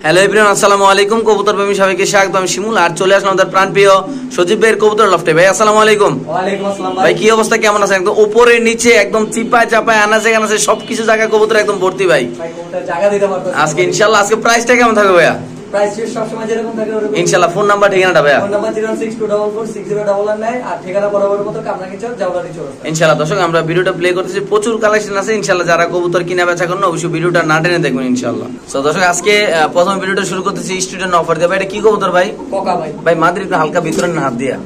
Hello everyone, আসসালামু আলাইকুম। কবুতর প্রেমী সবাইকে স্বাগত। আমি শিমুল আর চলে আসলাম আমাদের প্রাণপ্রিয় সজীব ভাইয়ের কবুতর লফটে। ভাই আসসালামু আলাইকুম। ওয়ালাইকুম আসসালাম ভাই, কি অবস্থা, কেমন আছেন? একদম উপরে নিচে একদম চিপায় চাপায় আনাচে কানাচে সবকিছু জায়গায় কবুতর একদম ভর্তি ভাই। কবুতর জায়গা দিতে পারতেছি আজকে ইনশাআল্লাহ আজকে প্রাইসটা কেমন থাকবে ভাইয়া? প্রাইস সব সময় যেরকম থাকে ওরকম ইনশাআল্লাহ। ফোন নাম্বার ঠিকানাটা ভাইয়া? ফোন নাম্বার 062446099 আর ঠিকানা বরাবর মতো কামরাঙ্গি চক জাওলারি চৌরাস্তা। ইনশাআল্লাহ দর্শক, আমরা ভিডিওটা প্লে করতেছি, প্রচুর কালেকশন আছে ইনশাআল্লাহ। যারা কবুতর কিনা বেচা করেন অবশ্যই ভিডিওটা না টেনে দেখবেন ইনশাআল্লাহ। সো দর্শক, আজকে প্রথম ভিডিওটা শুরু করতেছি স্টুডেন্ট অফার দিয়ে। ভাই এটা কি কবুতর ভাই? কোকা ভাই। ভাই মাদ্রি একটু হালকা ভিতরে না হাত দিয়া।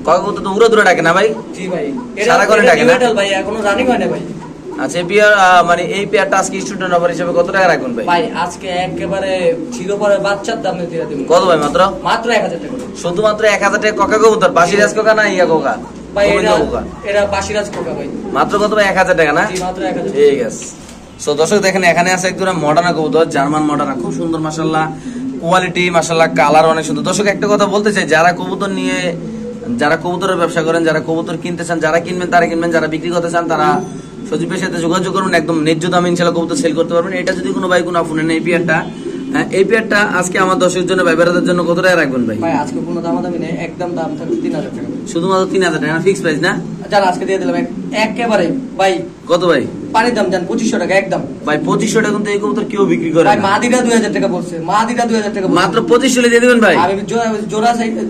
কোকা কবুতর তো উড়ে দূরে ডাকে না ভাই? জি ভাই, সারা করে ডাকে না ভাই, এখনো রানিং হয় না ভাই। আচ্ছা, এই পেয়ার মানে এই পেয়ারটা আজকে স্টুডেন্ট অফার হিসেবে কত টাকা রাখবেন ভাই? ভাই আজকে একেবারে জিরো পরে বাচ্চার দাম দিয়ে দিবেন। কত ভাই? মাত্র 1000 টাকা। শুধুমাত্র 1000 টাকা। কোকা কবুতর বাসিরাজ কোকা না ইয়া কোকা? ভাই এটা বাসিরাজ কোকা ভাই। মাত্র কত ভাই? 1000 টাকা না? জি মাত্র 1000। ঠিক আছে। সো দর্শক দেখেন, এখানে আছে একদম মডার্না কবুতর, জার্মান মডার্না, খুব সুন্দর মাশাআল্লাহ, কোয়ালিটি মাশাআল্লাহ, কালার অনেক সুন্দর। দর্শক একটা কথা বলতে চাই, যারা কবুতর নিয়ে, যারা কবুতরের ব্যবসা করেন, যারা কবুতর কিনতে চান, যারা কিনবেন তারা কিনবেন, যারা বিক্রি করতে চান তারা সজীবের সাথে যোগাযোগ করবেন, একদম ন্যায্য দামে ইনশাআল্লাহ কবুতর সেল করতে পারবেন। এটা যদি কোনো ভাই কোনো ফোনে নেই, এই পেয়ারটা আজকে আমার দর্শকের জন্য, ভাই বেড়াদের জন্য কত টাকা রাখবেন ভাই? ভাই আজকে কোনো দামাদামি নেই, একদম দাম থাকবে 3000 টাকা। শুধুমাত্র 3000 টাকা, ফিক্স প্রাইস না? যারা আজকে দিয়ে দিলাম একেবারে ভাই। কত ভাই? পানির দাম জান 2500 টাকা একদম। ভাই 2500 টাকা কিন্তু এই কবুতর কেউ বিক্রি করে ভাই না। মাদিটা 2000 টাকা বলছে, মাদিটা 2000 টাকা বলছে। মাত্র 2500 দিয়ে দিবেন ভাই? আমি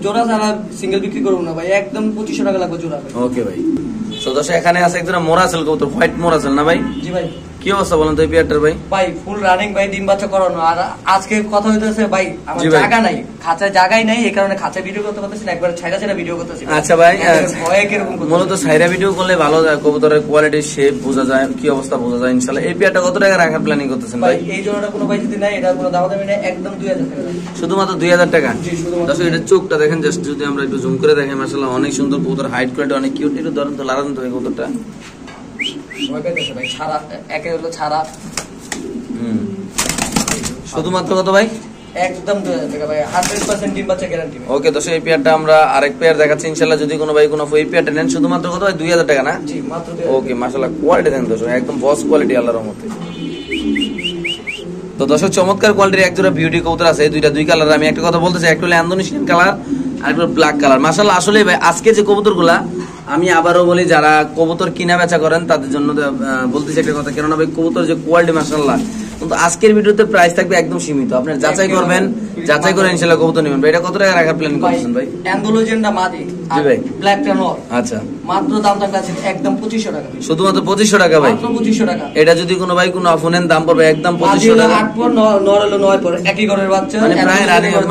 জোড়া ছাড়া সিঙ্গেল বিক্রি করব না ভাই, একদম 2500 টাকা লাগবে জোড়া ভাই। ওকে ভাই। সো দর্শক, এখানে আছে একজন মোরাসেল কবুতর, হোয়াইট মোরাসেল না ভাই? জি ভাই। কি অবস্থা বলেন তো এই পেয়ারটার ভাই? ভাই ফুল রানিং ভাই, ডিম বাচ্চা করানো। আর আজকে কথা হইতেছে ভাই আমার জি ভাই। জায়গা নাই, খাঁচায় জায়গাই নাই, এই কারণে খাঁচায় ভিডিও করতে পারতেছি না, একবার ছাইড়া ভিডিও করতেছি। আচ্ছা ভাই, ভয়ে কিরকম করতেছি। মূলত সাইরা ভিডিও করলে ভালো যায়, কবুতরের কোয়ালিটি, শেপ বোঝা যায়, কি অবস্থা বোঝা যায় ইনশাআল্লাহ। এই পেয়ারটা কত টাকা রাখার প্ল্যানিং করতেছেন ভাই? ভাই এই জোড়াটা কোনো ভাই যদি নাই, এটা কোনো দামাদামি নাই, একদম 2000 টাকা। শুধুমাত্র 2000 টাকা? জি শুধুমাত্র। দর্শক এটা চোখটা দেখেন, জাস্ট যদি আমরা একটু জুম করে দেখেন, মাশাআল্লাহ অনেক সুন্দর কবুতর, হাইট কোয়ালিটি অনেক কিউট। একটু ধরেন তো, লাগান তো এই কবুতরটা। ভয় পাইতেছে ভাই, ছাড়া একে হলো ছাড়া। শুধুমাত্র কত ভাই? একদম 2000 টাকা ভাই, 100% ডিম বাচ্চা গ্যারান্টি। ওকে দর্শক, এই পেয়ারটা আমরা আরেক পেয়ার দেখাচ্ছি ইনশাআল্লাহ। যদি কোনো ভাই কোনো এই পেয়ারটা নেন, শুধুমাত্র কত ভাই? 2000 টাকা না? জি মাত্র 2000। ওকে মাশাআল্লাহ, কোয়ালিটি দেখেন দর্শক, একদম বস কোয়ালিটি আল্লাহর রহমতে। তো দর্শক, চমৎকার কোয়ালিটির একজোড়া বিউটি কবুতর আছে, দুই কালার। আমি একটা কথা বলতে চাই, একটা হলো ইন্দোনেশিয়ান কালার আর একটা ব্ল্যাক কালার। মাশাআল্লাহ আসলে ভাই আজকে যে কবুতরগুলা, আমি আবারও বলি, যারা কবুতর কিনা বেচা করেন তাদের জন্য বলতেছি একটা কথা, কেননা ভাই কবুতর যে কোয়ালিটি মাশাআল্লাহ, কিন্তু আজকের ভিডিওতে প্রাইস থাকবে একদম সীমিত। আপনারা যাচাই করবেন, যাচাই করে ইনশাআল্লাহ কবুতর নেবেন। ভাই এটা কত টাকা রাখার প্ল্যান করছেন ভাই? অ্যান্ডোলোজেনটা মাদি জি ভাই। ব্ল্যাকটা নর। আচ্ছা, মাত্র দাম থাকবে একদম 2500 টাকা। শুধুমাত্র 2500 টাকা ভাই? মাত্র 2500 টাকা। এটা যদি কোনো ভাই কোনো ফোনের দাম পড়বে একদম 2500 টাকা। 8 পর নর হলো 9 পর, একই ঘরের বাচ্চা,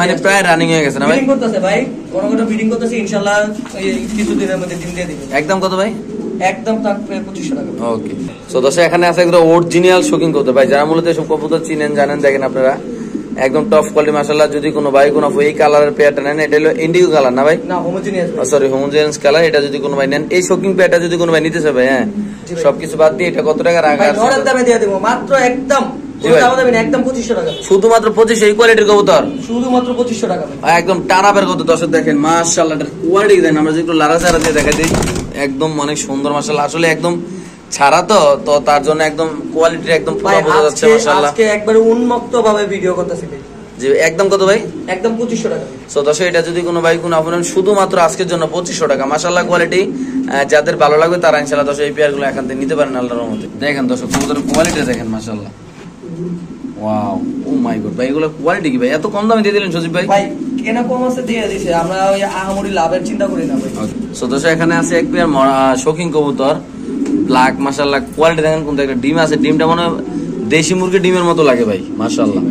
মানে প্রায় রানিং হয়ে গেছে না ভাই? ব্রিডিং করতেছে ভাই, কোন কোন ব্রিডিং করতেছে, ইনশাআল্লাহ এই কিছুদিনের মধ্যে ডিম দিয়ে দিবে। একদম কত ভাই? একদম থাকবে 2500 টাকা। ওকে। সো দর্শক, এখানে আছে একদম অরিজিনাল শৌখিন কবুতর ভাই, যারা মূলত এসব কবুতর চিনেন জানেন, দেখেন আপনারা একদম টপ কোয়ালিটি মাশাআল্লাহ। যদি কোনো ভাই কোনো এই কালারের পেয়ারটা নেন, এটা হলো ইন্ডিগো কালার না ভাই? না হোমোজেনিয়াস, সরি হোমোজেনিয়াস কালার। এটা যদি কোনো ভাই নেন, এই শৌখিন পেয়ারটা যদি কোনো ভাই নিতে চায় ভাই, হ্যাঁ সবকিছু বাদ দিয়ে এটা কত টাকা রাখা আছে? নরের দামে দিয়ে দেব মাত্র একদম, কোনো দাম দেবেন একদম 2500 টাকা। শুধুমাত্র 2500 এই কোয়ালিটির কবুতর? শুধুমাত্র 2500 টাকা ভাই, একদম টানাবের কত। দর্শক দেখেন মাশাআল্লাহ, এটার কোয়ালিটি দেখেন। আমরা যদি একটু লাড়াচাড়া দিয়ে দেখাই দিই, একদম অনেক সুন্দর মাশাআল্লাহ। আসলে একদম ছাড়া তো তার জন্য একদম কোয়ালিটি একদম পুরো বোঝা যাচ্ছে মাশাআল্লাহ। আজকে একবারে উন্মুক্ত ভাবে ভিডিও করতেছি ভাই। জি একদম কত ভাই? একদম 2500 টাকা। সো দর্শক, এটা যদি কোনো ভাই কোনো আপনার শুধুমাত্র আজকের জন্য 2500 টাকা মাশাআল্লাহ কোয়ালিটি। যাদের ভালো লাগবে তারা ইনশাআল্লাহ দর্শক এই পেয়ারগুলো এখান থেকে নিতে পারেন আল্লাহর রহমতে। দেখেন দর্শক, কবুতরের কোয়ালিটি দেখেন মাশাআল্লাহ, ওয়াও, ও মাই গড ভাই, এগুলো কোয়ালিটি কি ভাই? এত কম দামে দিয়ে দিলেন সজীব ভাই? ভাই কেনা কম আছে দিয়ে দিছে, আমরা ওই আহামরি লাভের চিন্তা করি না ভাই। সো দর্শক, এখানে আছে এক পেয়ার শৌখিন কবুতর ব্ল্যাক মাশাআল্লাহ, কোয়ালিটি দেখেন। কোন একটা ডিম আছে, ডিমটা মনে হয় দেশি মুরগির ডিমের মতো লাগে ভাই মাশাআল্লাহ।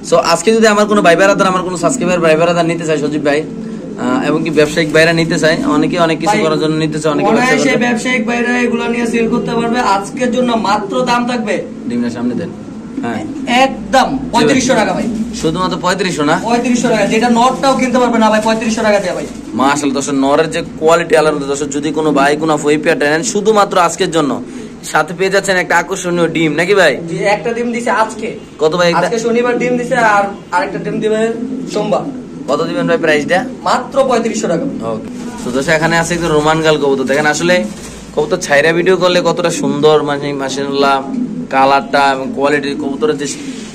সো আজকে যদি আমার কোনো ভাই বেড়াদার, আমার কোনো সাবস্ক্রাইবার ভাই বেড়াদার নিতে চাই সজীব ভাই, এবং কি ব্যবসায়িক বাইরা নিতে চাই, অনেকে অনেক কিছু করার জন্য নিতে চায়, অনেকে ব্যবসায়িক বাইরা এগুলো নিয়ে সেল করতে পারবে। আজকের জন্য মাত্র দাম থাকবে, ডিমটা সামনে দেন, হ্যাঁ একদম 3500 টাকা ভাই। শুধুমাত্র 3500 না? 3500 টাকা, যেটা নটটাও কিনতে পারবে না ভাই 3500 টাকা দিয়ে ভাই। মাশাআল্লাহ দর্শক, নরের যে কোয়ালিটি আলাদা দর্শক। যদি কোনো ভাই কোনো ফুই পেয়ারটা নেন, শুধুমাত্র আজকের জন্য সাথে পেয়ে যাচ্ছেন একটা আকর্ষণীয় ডিম, নাকি ভাই? জি, একটা ডিম দিছে আজকে। কত ভাই? আজকে শনিবার ডিম দিছে, আর আরেকটা ডিম দিবে সোমবার। কত দিবেন ভাই প্রাইসটা? মাত্র 3500 টাকা। ওকে। তো দর্শক, এখানে আছে একদম রোমান গাল কবুতর। দেখেন আসলে কবুতর ছাইরা ভিডিও করলে কতটা সুন্দর, মানে মাশাআল্লাহ কালারটা এবং কোয়ালিটি, কবুতরের যে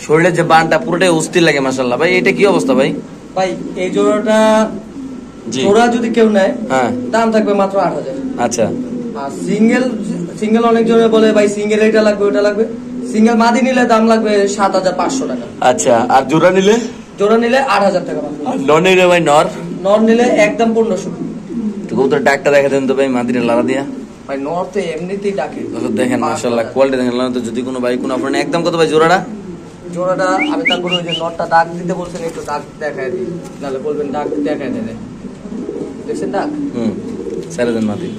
শরীরের যে বানটা পুরোটাই অস্থির লাগে মাশাআল্লাহ। ভাই এটা কি অবস্থা ভাই? ভাই এই জোড়াটা জি জোড়া যদি কেউ নেয় হ্যাঁ দাম থাকবে মাত্র 8000। আচ্ছা আর সিঙ্গেল অনেক জনে বলে ভাই সিঙ্গেল এটা লাগবে ওটা লাগবে, সিঙ্গেল মাদি নিলে দাম লাগবে 7500 টাকা। আচ্ছা আর জোড়া নিলে? জোড়া নিলে 8000 টাকা মাত্র। আর নর নিলে ভাই? নর নর নিলে একদম 1500। তো কবুতর ডাকটা দেখা দেন তো ভাই মাদিরে লারা দিয়া। ভাই নর তো এমনিতেই ডাকে। দেখেন মাশাআল্লাহ কোয়ালিটি দেখেন। তো যদি কোনো ভাই কোনো আপনার একদম কত ভাই জোড়াটা? জোড়াটা আমি তারপরে ওই যে নটটা ডাক দিতে বলছেন একটু ডাক দেখায় দিই, নাহলে বলবেন ডাক দেখায় দেন। দেখছেন ডাক? ছেড়ে দেন মাদি।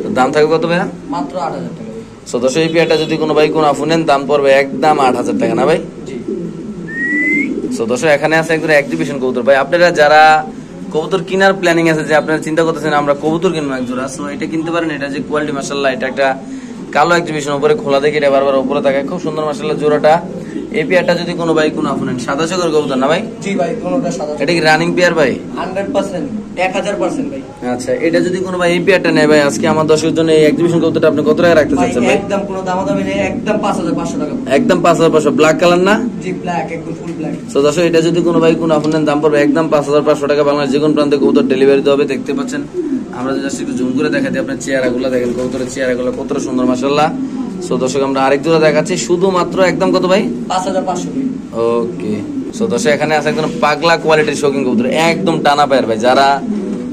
তো দাম থাকবে কত ভাইয়া? মাত্র 8000 টাকা। সো দর্শক এই পেয়ারটা যদি কোনো ভাই কোনো আফু নেন দাম পড়বে একদম 8000 টাকা না ভাই? জি। সো দর্শক এখানে আছে একদম এক্সিবিশন কবুতর। ভাই আপনারা যারা কবুতর কেনার প্ল্যানিং আছে, যে আপনারা চিন্তা করতেছেন আমরা কবুতর কিনবো এক জোড়া, সো এটা কিনতে পারেন। এটা যে কোয়ালিটি মাশাআল্লাহ, এটা একটা কালো এক্সিবিশন, উপরে খোলা দেখে এটা বারবার উপরে থাকে, খুব সুন্দর মাশাআল্লাহ জোড়াটা। এই পেয়ারটা যদি কোনো ভাই কোনো আফু নেন, সাদা চোখের কবুতর না ভাই? জি ভাই, কোনটা সাদা। এটা কি রানিং পেয়ার ভাই? 100% 1000% ভাই। আচ্ছা এটা যদি কোনো ভাই এই পেয়ারটা নেয় ভাই, আজকে আমার দর্শকের জন্য এই এক্সিবিশন কবুতরটা আপনি কত টাকা রাখতে ভাই চাচ্ছেন ভাই? একদম কোনো দামাদামি নেই, একদম 5500 টাকা। একদম 5500। ব্ল্যাক কালার না? জি ব্ল্যাক, একদম ফুল ব্ল্যাক। সো দর্শক এটা যদি কোনো ভাই কোনো আপনার দাম পড়বে একদম 5500 টাকা। বাংলাদেশ যে কোনো প্রান্তে কবুতর ডেলিভারি দেওয়া হবে। দেখতে পাচ্ছেন আমরা জাস্ট একটু জুম করে দেখাচ্ছি আপনার চেহারাগুলো দেখেন, কবুতরের চেহারাগুলো কতটা সুন্দর মাশাআল্লাহ। সো দর্শক আমরা আরেক জোড়া দেখাচ্ছি শুধুমাত্র একদম কত ভাই? 5500 ভাই। ওকে সো দর্শক এখানে আছে একদম পাগলা কোয়ালিটির শৌখিন কবুতর, একদম টানা পায়ের ভাই। যারা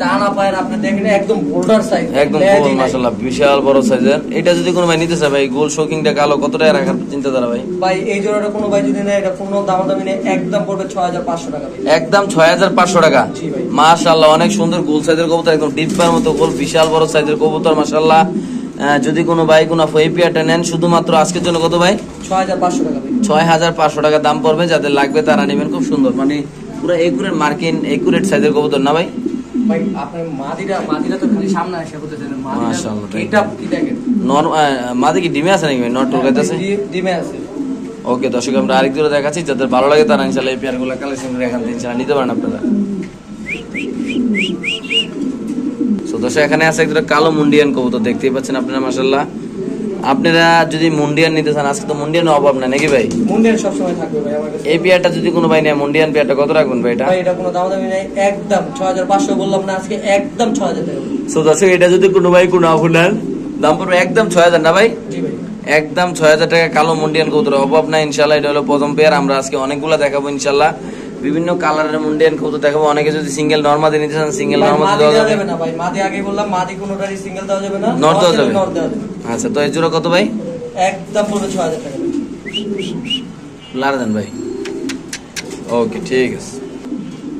টানা পায়ের আপনি দেখেন একদম বোল্ডার সাইজ, একদম গোল মাশাআল্লাহ বিশাল বড় সাইজের। এটা যদি কোনো ভাই নিতে চায় ভাই, গোল শৌখিনটা কালো, কত টাকা রাখার চিন্তাধারা ভাই? ভাই এই জোড়াটা কোনো ভাই যদি নেয়, এটা কোনো দামাদামি নেই, একদম পড়বে 6500 টাকা ভাই। একদম 6500 টাকা। জি ভাই। মাশাআল্লাহ অনেক সুন্দর গোল সাইজের কবুতর, একদম ডিব্বার মতো গোল, বিশাল বড় সাইজের কবুতর মাশাআল্লাহ। যদি কোনো ভাই কোনো এই পেয়ারটা নেন শুধুমাত্র আজকের জন্য কত ভাই? 6500 টাকা ভাই। 6500 টাকা দাম পড়বে। যাদের লাগবে তারা নেবেন। খুব সুন্দর মানে পুরো একুরেট মার্কিন একুরেট সাইজের কবুতর না ভাই? ভাই আপনি মাদিরা তো খালি সামনে আসে বলতেছেন, মাশাআল্লাহ এটা কি দেখেন মাদি কি ডিমে আছে নাকি ভাই? নট টুকাইতে আছে? ডিমে আছে। ওকে দর্শক আমরা আরেক জোড়া দেখাচ্ছি, যাদের ভালো লাগে তারা ইনশাআল্লাহ এই পেয়ারগুলো কালেকশন করে এখান থেকে ইনশাআল্লাহ নিতে পারেন আপনারা। সো দর্শক এখানে আছে একটা কালো মুন্ডিয়ান কবুতর, দেখতেই পাচ্ছেন আপনারা মাশাআল্লাহ। আপনারা যদি মুন্ডিয়ান নিতে চান, আজকে তো মুন্ডিয়ান অভাব না নাকি ভাই? মুন্ডিয়ান সব সময় থাকবে ভাই আমার কাছে। এই পেয়ারটা যদি কোনো ভাই নেয়, মুন্ডিয়ান পেয়ারটা কত রাখবেন ভাই? এটা ভাই এটা কোনো দামাদামি নাই, একদম 6500 বললাম না আজকে, একদম 6000 টাকা। সো দর্শক এটা যদি কোনো ভাই কোনো আফু নেন দাম পড়বে একদম 6000 না ভাই? জি ভাই একদম 6000 টাকা কালো মুন্ডিয়ান কবুতর, অভাব না ইনশাআল্লাহ। এটা হলো প্রথম পেয়ার, আমরা আজকে অনেকগুলো দেখাবো ইনশাআল্লাহ। বিভিন্ন কালারের মুন্ডিয়ান কবুতর দেখাবো। অনেকে যদি সিঙ্গেল নরমাদি নিতে চান সিঙ্গেল নরমাদি দেওয়া যাবে না ভাই। মাদি আগে বললাম মাদি কোনোটারই সিঙ্গেল দেওয়া যাবে না, নর দেওয়া যাবে। নর দেওয়া যাবে। আচ্ছা তো এই জোড়া কত ভাই? একদম পড়বে 6000 টাকা ভাই। লারা দেন ভাই। ওকে ঠিক আছে।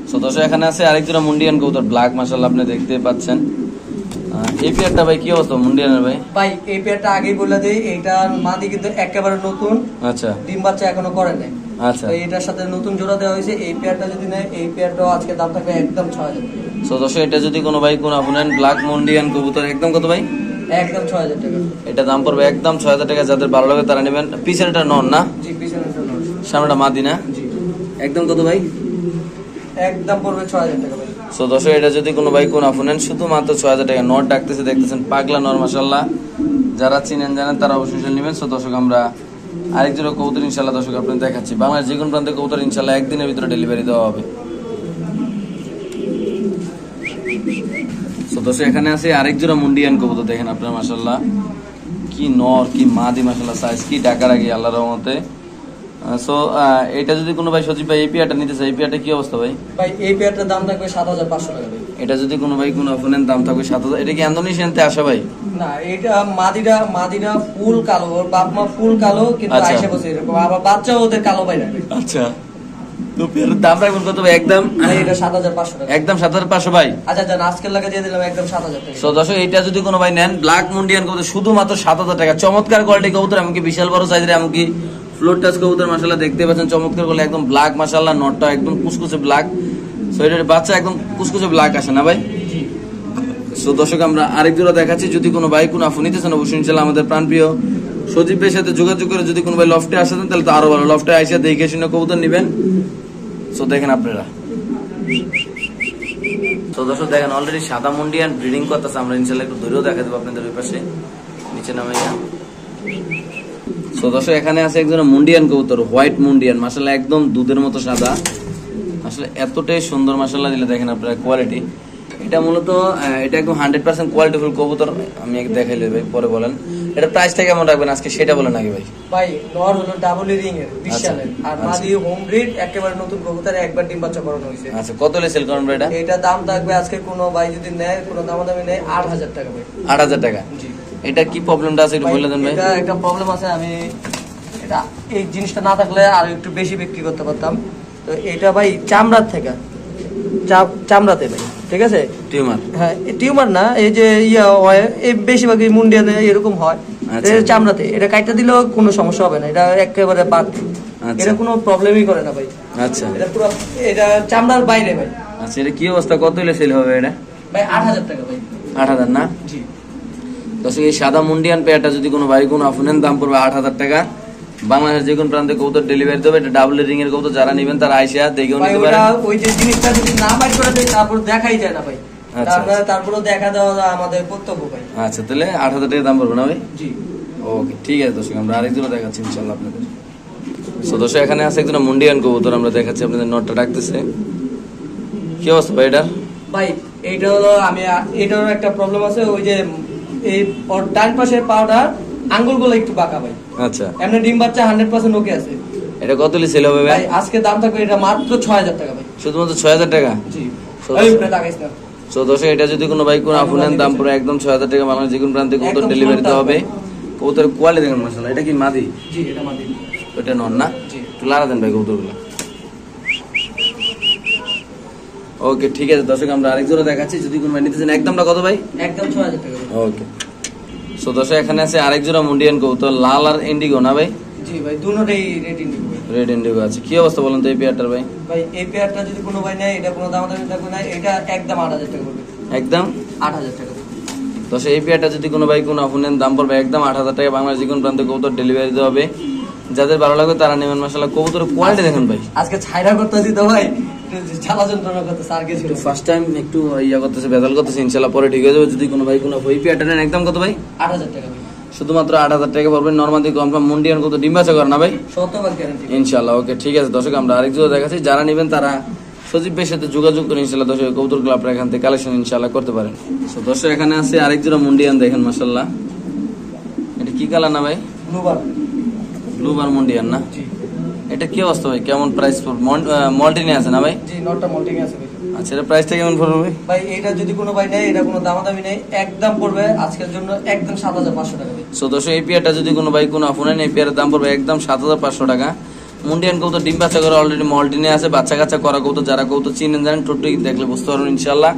সো দর্শক এখানে আছে আরেক জোড়া মুন্ডিয়ান কবুতর ব্ল্যাক মাশাআল্লাহ, আপনি দেখতে পাচ্ছেন। এই পেয়ারটা ভাই কি অবস্থা মুন্ডিয়ানের ভাই? ভাই এই পেয়ারটা আগেই বলে দেই, এটা মাদি কিন্তু একেবারে নতুন, আচ্ছা ডিম বাচ্চা এখনো করে নাই। আচ্ছা তো এটার সাথে নতুন জোড়া দেওয়া হয়েছে। এই পেয়ারটা যদি নেয়, এই পেয়ারটাও আজকে দাম থাকবে একদম 6000 টাকা। সো দর্শক এটা যদি কোনো ভাই কোনো আপনার ব্ল্যাক মুন্ডিয়ান কবুতর একদম কত ভাই? একদম 6000 টাকা। এটা দাম পড়বে একদম 6000 টাকা। যাদের ভালো লাগে তারা নেবেন। পিছনে এটা নন না, জি পিছনেরটা নর, সামনেটা মাদি না? জি একদম কত ভাই? একদম পড়বে 6000 টাকা ভাই। সো দর্শক এটা যদি কোনো ভাই কোনো আপু নেন শুধুমাত্র 6000 টাকা। নট ডাকতেছে দেখতেছেন পাগলা নর মাশাআল্লাহ, যারা চিনেন জানেন তারা অবশ্যই নেবেন। সো দর্শক আমরা আরেক জোড়া কবুতর ইনশাআল্লাহ দর্শক আপনাদের দেখাচ্ছি। বাংলাদেশ যে কোনো প্রান্তে কবুতর ইনশাআল্লাহ একদিনের ভিতরে ডেলিভারি দেওয়া হবে। সো দর্শক এখানে আছে আরেক জোড়া মুন্ডিয়ান কবুতর, দেখেন আপনারা মাশাআল্লাহ কি নর কি মাদি মাশাআল্লাহ, সাইজ কি ডাকা রাখি আল্লাহর রহমতে। সো এটা যদি কোনো ভাই সজীব ভাই এই পেয়ারটা নিতে চায়, এই পেয়ারটা কি অবস্থা ভাই? ভাই এই পেয়ারটার দাম থাকবে 7500 টাকা ভাই। এটা যদি কোনো ভাই কোনো অফনেন দাম থাকবে 7000। এটা কি ইন্দোনেশিয়ানতে আসা ভাই? না এটা মাদিরা ফুল কালো, ওর বাপ মা ফুল কালো, কিন্তু আচ্ছা। আইসা বসে এরকম, আবার বাচ্চাও ওদের কালো ভাই রাখবে। আচ্ছা তো পেয়ারের দাম রাখবেন কত ভাই? একদম ভাই এটা 7500 টাকা। একদম 7500 ভাই। আচ্ছা জান আজকের লাগা দিয়ে দিলাম একদম 7000 টাকা। সো দর্শক এটা যদি কোনো ভাই নেন ব্ল্যাক মুন্ডিয়ান কবুতর শুধুমাত্র 7000 টাকা। চমৎকার কোয়ালিটি কবুতর, এমনকি বিশাল বড় সাইজের, এমনকি ফ্লোর টাচ কবুতর মাশাআল্লাহ দেখতে পাচ্ছেন চমৎকার করলে একদম ব্ল্যাক মাশাআল্লাহ। নটটা একদম কুচকুচে ব্ল্যাক। সো এটার বাচ্চা একদম কুচকুচে ব্ল্যাক আসে না ভাই? জি সো দর্শক আমরা আরেক জোড়া দেখাচ্ছি। যদি কোনো ভাই কোনো আফু নিতেছেন অবশ্যই ইনশাআল্লাহ আমাদের প্রাণপ্রিয় সজীব ভাইয়ের সাথে যোগাযোগ করে যদি কোনো ভাই লফটে আসেন তাহলে তো আরো ভালো। লফটে আইসা দেখে শুনে কবুতর নেবেন। সো দেখেন আপনারা, তো দর্শক দেখেন অলরেডি সাদা মুন্ডিয়ান ব্রিডিং করতেছে। আমরা ইনশাআল্লাহ একটু দূরেও দেখা দেবো আপনাদের ওই পাশে নিচে নামাইয়া। সো দর্শক এখানে আছে একজন মুন্ডিয়ান কবুতর, হোয়াইট মুন্ডিয়ান, মাশাআল্লাহ একদম দুধের মতো সাদা, আসলে এতটাই সুন্দর মাশাআল্লাহ। দিলে দেখেন আপনারা কোয়ালিটি, এটা মূলত এটা একদম 100% কোয়ালিটিফুল কবুতর। আমি দেখাইলে ভাই পরে বলেন এটা প্রাইসটা কেমন রাখবেন আজকে সেটা বলেন আগে ভাই। ভাই নর হলো ডাবল রিং এর 20 আচ্ছা, সালের, আর আচ্ছা। মাদি হোম ব্রিড একেবারে নতুন কবুতর, একবার ডিম বাচ্চা করানো হয়েছে। আচ্ছা, কত হলে সেল করেন ভাই এটা? এটা দাম থাকবে আজকে কোনো ভাই যদি নেয়, কোনো দামাদামি নেয় 8000 টাকা ভাই। 8000 টাকা। জি। এটা কি প্রবলেমটা আছে একটু বলে দেন ভাই। এটা একটা প্রবলেম আছে, আমি এটা এই জিনিসটা না থাকলে আর একটু বেশি বিক্রি করতে পারতাম। তো এটা ভাই চামড়ার থেকে, চামড়াতে ভাই, ঠিক আছে? টিউমার? হ্যাঁ, টিউমার না, এই যে ইয়া হয়, এই বেশিরভাগই মুন্ডিয়ানে এরকম হয়। আচ্ছা। এটা চামড়াতে, এটা কাটটা দিলেও কোনো সমস্যা হবে না, এটা একেবারে বাদ। আচ্ছা। এটা কোনো প্রবলেমই করে না ভাই। আচ্ছা এটা পুরো, এটা চামড়ার বাইরে ভাই। আচ্ছা, এটা কি অবস্থা, কত হলে সেল হবে এটা? ভাই 8000 টাকা ভাই। 8000 না? জি। দর্শক এই সাদা মুন্ডিয়ান পেয়ারটা যদি কোনো ভাই কোনো আপনার দাম পড়বে 8000 টাকা। বাংলাদেশের যে কোনো প্রান্তে কবুতর ডেলিভারি দেবে। এটা ডাবল রিং এর কবুতর, যারা নেবেন তারা আইসা দেখেও ভাই নিতে ওটা পারেন। ওই যে জিনিসটা যদি না বাইর করে দেয় তারপর দেখাই যায় না ভাই। আচ্ছা। তারপরে দেখা দেওয়া আমাদের কর্তব্য ভাই। আচ্ছা, তাহলে 8000 টাকা দাম পড়বে না ভাই? জি। ওকে, ঠিক আছে দর্শক, আমরা আরেকজনও দেখাচ্ছি ইনশাআল্লাহ আপনাদের। সো দর্শক এখানে আছে একজন মুন্ডিয়ান কবুতর, আমরা দেখাচ্ছি আপনাদের। নটটা ডাকতেছে, কি অবস্থা ভাই এটার? ভাই এইটা হলো, আমি এটারও একটা প্রবলেম আছে, ওই যে এই ওর ডান পাশের পাউডার আঙ্গুলগুলো একটু বাঁকা ভাই। আচ্ছা, এমনি ডিম বাচ্চা 100% ওকে আছে। এটা কত হলে সেল হবে ভাই? ভাই আজকে দাম থাকবে এটা মাত্র 6000 টাকা ভাই। শুধুমাত্র 6000 টাকা? জি। So- এই উপরে লাগাইছ না। সো দর্শক এটা যদি কোনো ভাই কোনো আপনার দাম পড়ে একদম 6000 টাকা, বাংলাদেশ যে কোনো প্রান্তে কবুতর একদম ডেলিভারি দিতে full হবে। কবুতরের কোয়ালিটি দেখেন মাশাআল্লাহ। এটা কি মাদি? জি, এটা মাদি। ওটা নন না? জি। একটু লাড়া দেন ভাই কবুতরগুলো। ওকে, ঠিক আছে দর্শক, আমরা আরেকজনও দেখাচ্ছি যদি কোনো ভাই নিতে চান। একদমটা কত ভাই? একদম 6000 টাকা ভাই। ওকে। সো দর্শক এখানে আছে আরেকজোড়া মুন্ডিয়ান কবুতর, লাল আর ইন্ডিগো না ভাই? জি ভাই, দুটোটাই রেটিং দিব ভাই। রেড ইন্ডিগো আছে। কি অবস্থা বলেন তো এই পেয়ারটার ভাই? ভাই এই পেয়ারটা যদি কোনো ভাই নেয়, এটা কোনো দামাদামি থাকবে না, এটা একদম 8000 টাকা পড়বে। একদম 8000 টাকা। দর্শক এই পেয়ারটা যদি কোনো ভাই কোনো আপনার দাম পড়বে একদম 8000 টাকা, বাংলাদেশ যে কোনো প্রান্তে কবুতর ডেলিভারি দিতে হবে। যাদের ভালো লাগবে তারা নেবেন। মাশাআল্লাহ কবুতরের কোয়ালিটি দেখেন ভাই। আজকে ছাইরা করতেছি তো ভাই, জ্বালা যন্ত্রণা করতেছে আর কিছু একটু ফার্স্ট টাইম একটু ইয়া করতেছে, বেদাল করতেছে, ইনশাআল্লাহ পরে ঠিক হয়ে যাবে। যদি কোনো ভাই কোনো ওই পেয়ারটা নেন একদম কত ভাই? 8000 টাকা ভাই। শুধুমাত্র 8000 টাকা পড়বে। নরমালি কনফার্ম মুন্ডিয়ান কত ডিম বাচ্চা করে না ভাই? 100% গ্যারান্টি। ইনশাআল্লাহ। ওকে, ঠিক আছে দর্শক, আমরা আরেকজন দেখাচ্ছি। যারা নেবেন তারা সজীব ভাইয়ের সাথে যোগাযোগ করে ইনশাআল্লাহ দর্শক কবুতরগুলো আপনারা এখান থেকে কালেকশন ইনশাআল্লাহ করতে পারেন। সো দর্শক এখানে আছে আরেকজন মুন্ডিয়ান, দেখেন মাশাআল্লাহ। এটা কি কালার না ভাই? ব্লুবার। ব্লুবার মুন্ডিয়ান না? জি। এটা কি অবস্থা ভাই, কেমন প্রাইস পড়বে? মল্টিনে আছে না ভাই? জি, নটটা মল্টিং আছে ভাই। আচ্ছা, এটা প্রাইসটা কেমন পড়বে ভাই? ভাই এটা যদি কোনো ভাই নেয়, এটা কোনো দামাদামি নেই, একদম পড়বে আজকের জন্য একদম 7500 টাকা ভাই। সো দর্শক এই পেয়ারটা যদি কোনো ভাই কোনো ফোনে নেই, এই পেয়ারের দাম পড়বে একদম 7500 টাকা। মুন্ডিয়ান কবুতর ডিম বাচ্চা করে অলরেডি মল্টিনে আছে, বাচ্চা কাচ্চা করা কবুতর। যারা কবুতর চিনেন জানেন, টোটো দেখলে বুঝতে পারবেন ইনশাআল্লাহ।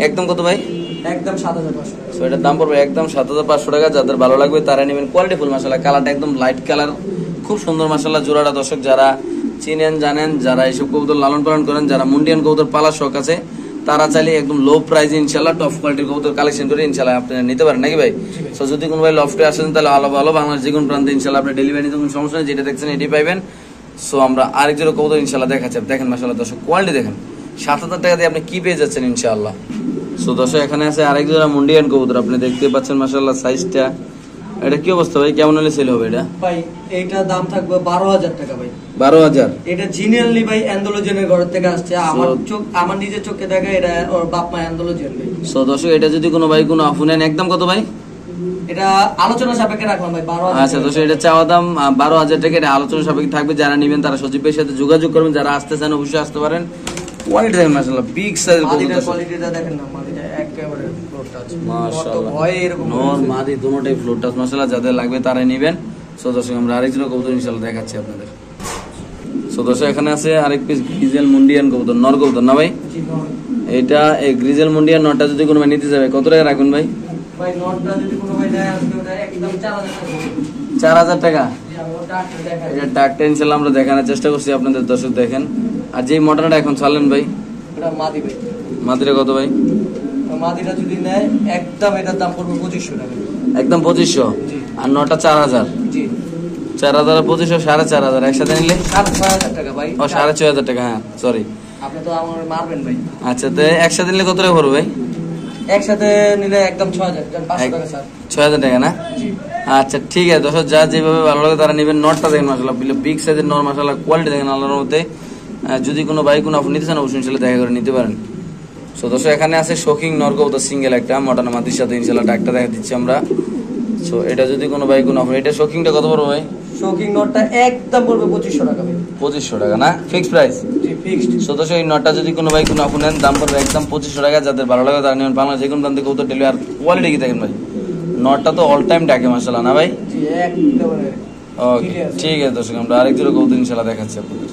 একদম কত ভাই? একদম 7500 টাকা। সো এটার দাম পড়বে একদম 7500 টাকা। যাদের ভালো লাগবে তারা নেবেন। কোয়ালিটি ফুল মাশাআল্লাহ, কালারটা একদম লাইট কালার, খুব সুন্দর মাশাআল্লাহ জোড়াটা। দর্শক যারা চিনেন জানেন, যারা এইসব কবুতর লালন পালন করেন, যারা মুন্ডিয়ান কবুতর পালার শখ আছে, তারা চাইলে একদম লো প্রাইসে ইনশাআল্লাহ টপ কোয়ালিটির কবুতর কালেকশন করে ইনশাআল্লাহ আপনারা নিতে পারেন, নাকি ভাই? সো যদি কোনো ভাই লফটে আসেন তাহলে ভালো ভালো বাংলাদেশ যে কোনো প্রান্তে ইনশাআল্লাহ আপনি ডেলিভারি নিতে কোনো সমস্যা নেই, যেটা দেখছেন এটাই পাইবেন। সো আমরা আরেকজোড়া কবুতর ইনশাআল্লাহ দেখাচ্ছি। দেখেন মাশাআল্লাহ দর্শক কোয়ালিটি দেখেন, 7000 টাকা দিয়ে আপনি কি পেয়ে যাচ্ছেন ইনশাআল্লাহ। সো দর্শক এখানে আছে আরেকজোড়া মুন্ডিয়ান কবুতর, আপনি দেখতে পাচ্ছেন মাশাআল্লাহ সাইজটা। এটা কি অবস্থা ভাই, কেমন হলে সেল হবে এটা? ভাই এইটা দাম থাকবে 12000 টাকা ভাই। 12000? এটা জিনিয়ালি ভাই অ্যান্ডোলজেনের ঘর থেকে আসছে, আমার নিজের চোখে দেখা, এটা ওর বাপ মা অ্যান্ডোলজেন ভাই। সো দর্শক এটা যদি কোনো ভাই কোনো আপু নেন একদম কত ভাই? এটা আলোচনা সাপেক্ষে রাখলাম ভাই 12000। আচ্ছা দর্শক এটা চাওয়া দাম 12000 টাকা। এটা আলোচনা সাপেক্ষে থাকবে। যারা নেবেন তারা সজীবের সাথে যোগাযোগ করবেন। যারা আসতে চান অবশ্যই আসতে পারেন। কোয়ালিটি দেখেন মাশাআল্লাহ, বিগ সাইজের মাদিটার কবুতর। কোয়ালিটিটা দেখেন না, মাদিটা একেবারে ফ্লোর টাচ মাশাআল্লাহ, হয় এরকম নর মাদি দুটোটাই ফ্লোর টাচ মাশাআল্লাহ। যাদের লাগবে তারাই নেবেন। সো দর্শক আমরা আরেকজন কবুতর ইনশাআল্লাহ দেখাচ্ছি আপনাদের। সো দর্শক এখানে আছে আরেক পিস গ্রিজেল মুন্ডিয়ান কবুতর, নর কবুতর না ভাই? জি নর। এটা এই গ্রিজেল মুন্ডিয়ান নরটা যদি কোনো ভাই নিতে যাবে কত টাকা রাখবেন ভাই? ভাই নটটা যদি কোনো ভাই নেয় আজকে ওটা একদম 4000 টাকা। 4000 টাকা? জি, আমার ডাক্তার দেখায়। এটা ডাকটা ইনশাআল্লাহ আমরা দেখানোর চেষ্টা করছি আপনাদের। দর্শক দেখেন। আর যেই মটনটা এখন চালেন ভাই, এটা মাদি ভাই। মাদিরা কত ভাই? মাদিটা যদি নেয় একদম এটার দাম পড়বে 2500 টাকা। একদম 2500? জি। আর নটা 4000? জি। 4000 আর 2500 4500 একসাথে নিলে? 6500 টাকা ভাই। ও 6500 টাকা, হ্যাঁ সরি। আপনি তো আমার মারবেন ভাই। আচ্ছা, তো একসাথে নিলে কত টাকা পড়বে ভাই? একসাথে নিলে একদম 6000 500 টাকা স্যার। 6000 টাকা না? জি আচ্ছা ঠিক আছে দর্শক, যা যেভাবে ভালো লাগে তারা নেবেন। নটটা দেখেন মাশাআল্লাহ, বিগ সাইজের নর মাশাআল্লাহ, কোয়ালিটি দেখেন আল্লাহর মধ্যে। যদি কোনো ভাই কোনো আপনি নিতে চান অবশ্যই ইনশাআল্লাহ দেখা করে নিতে পারেন। সো দর্শক এখানে আছে শৌখিন নর কবুতর সিঙ্গেল একটা মডার্ন মাটির সাথে ইনশাআল্লাহ ডাকটা দেখা দিচ্ছি আমরা। সো এটা যদি কোনো ভাই কোনো আপনি, এটা শৌখিনটা কত পড়বে ভাই? শৌখিন নটটা একদম পড়বে 2500 টাকা ভাই। 2500 টাকা না, ফিক্সড প্রাইস? জি ফিক্সড। সো দর্শক এই নটটা যদি কোনো ভাই কোনো আপনি নেন দাম পড়বে একদম 2500 টাকা। যাদের ভালো লাগে তারা নেবেন। বাংলা যে কোনো প্রান্তে কবুতর ডেলিভারি। আর কোয়ালিটি কি দেখেন ভাই, নটটা তো অল টাইম ডাকে মাশাআল্লাহ না ভাই? জি একদম। ওকে ঠিক আছে দর্শক, আমরা আরেক দুটো কবুতর ইনশাআল্লাহ দেখাচ্ছি আপনাদের।